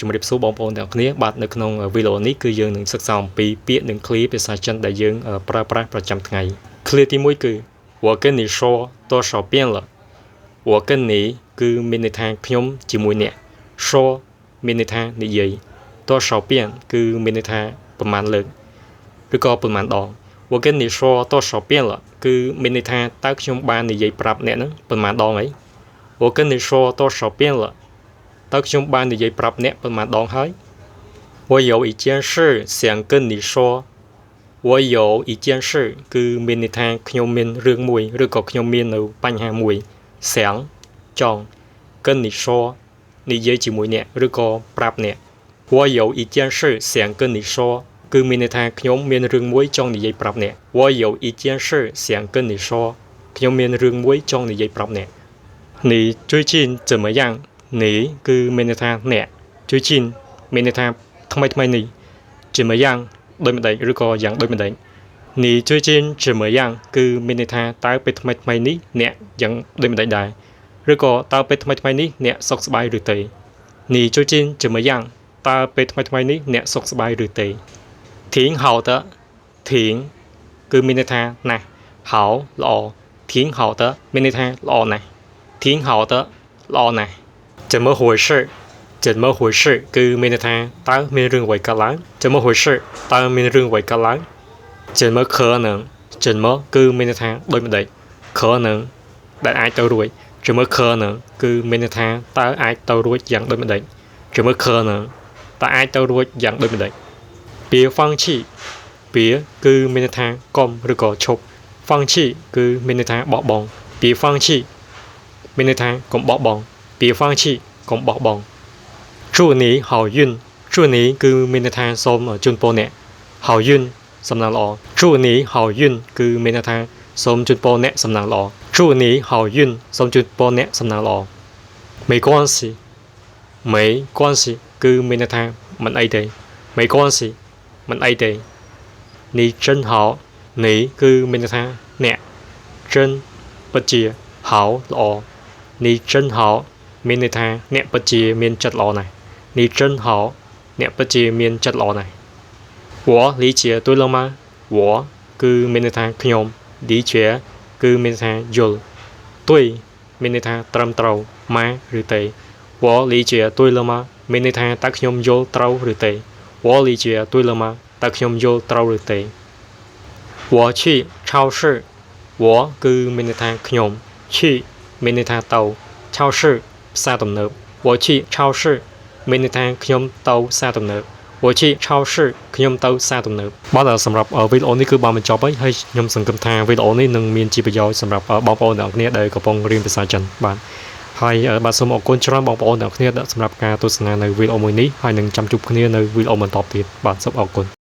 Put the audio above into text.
ជំរាបសួរបងប្អូនទាំងគ្នាបាទនៅក្នុងវីដេអូនេះគឺយើងនឹងសិក្សាអំពីពាក្យនិងឃ្លាភាសាចិនដែលយើងប្រើប្រាស់ប្រចាំថ្ងៃឃ្លាទី1គឺ我跟你说多少遍了我跟你គឺមានន័យថាខ្ញុំជាមួយអ្នក说មានន័យថានិយាយ多少遍គឺមានន័យថាប្រមាណលើកឬក៏ប្រមាណដង我跟你说多少遍了គឺមានន័យថាតើខ្ញុំបាននិយាយប្រាប់អ្នកហ្នឹងប្រមាណដងអី我跟你说多少遍了តើខ្ញុំបាននិយាយប្រាប់អ្នកប្រមាណដងហើយ我有一件事想跟你说我有一件事គឺមានន័យថាខ្ញុំមានរឿងមួយឬក៏ខ្ញុំមាននៅបញ្ហាមួយ想ចង់跟你说និយាយជាមួយអ្នកឬក៏ប្រាប់អ្នក我有一件事想跟你说គឺមានន័យថាខ្ញុំមានរឿងមួយចង់និយាយប្រាប់អ្នក我有一件事想跟你说ខ្ញុំមានរឿងមួយចង់និយាយប្រាប់អ្នក你最近怎么样នេះគឺមានន័យថាអ្នកជួយជិនមានន័យថាថ្មីនេះ怎么样ដូចម្ដេចឬក៏យ៉ាងដូចម្ដេច你最近怎么样គឺមានន័យថាតើពេលថ្មីនេះអ្នកយ៉ាងដូចម្ដេចដែរឬក៏តើពេលថ្មីនេះអ្នកសុខសប្បាយឬទេ你最近怎么样តើពេលថ្មីនេះអ្នកសុខសប្បាយឬទេ挺好的挺គឺមានន័យថាណាស់好ល្អ挺好的មានន័យថាល្អណាស់挺好的ល្អណាស់怎么回事怎么回事គឺមានន័យថាតើមានរឿងអ្វីកើតឡើង怎么回事តើមានរឿងអ្វីកើតឡើង怎么可能怎么គឺមានន័យថាដូចម្ដេច可能ដែលអាចទៅរួច怎么可能គឺមានន័យថាតើអាចទៅរួចយ៉ាងដូចម្ដេច怎么可能តើអាចទៅរួចយ៉ាងដូចម្ដេច别放弃别គឺមានន័យថាកុំឬក៏ឈប់放弃គឺមានន័យថាបោះបង់别放弃មានន័យថាកុំបោះបង់别放弃កុំបោះបង់祝你好运祝你គឺមានន័យថាសូមជូនពរអ្នក好运សំណាងល្អ祝你好运គឺមានន័យថាសូមជូនពរអ្នកសំណាងល្អ祝你好运សូមជូនពរអ្នកសំណាងល្អ没关系没关系គឺមានន័យថាមិនអីទេ没关系មិនអីទេ你真好你គឺមានន័យថាអ្នក真ពិតជា好ល្អ你真好មានន័យថាអ្នកពិតជាមានចិត្តល្អណាស់你真好អ្នកពិតជាមានចិត្តល្អណាស់我理解对了吗我គឺមានន័យថាខ្ញុំ理解គឺមានន័យថាយល់对មានន័យថាត្រឹមត្រូវម៉ាឬទេ我理解对了吗មានន័យថាតើខ្ញុំយល់ត្រូវឬទេ我理解对了吗តើខ្ញុំយល់ត្រូវឬទេ我去超市我គឺមានន័យថាខ្ញុំ去មានន័យថាទៅ超市ផ្សារទំនើប我去超市មានន័យថាខ្ញុំទៅផ្សារទំនើប我去超市ខ្ញុំទៅផ្សារទំនើបបាទសម្រាប់វីដេអូនេះគឺបានបញ្ចប់ហើយខ្ញុំសង្ឃឹមថាវីដេអូនេះនឹងមានជាប្រយោជន៍សម្រាប់បងប្អូនទាំងអស់គ្នាដែលកំពុងរៀនភាសាចិនបាទហើយបាទសូមអរគុណច្រើនបងប្អូនទាំងអស់គ្នាសម្រាប់ការទស្សនានៅវីដេអូមួយនេះហើយនឹងចាំជួបគ្នានៅវីដេអូបន្តទៀតបាទសូមអរគុណ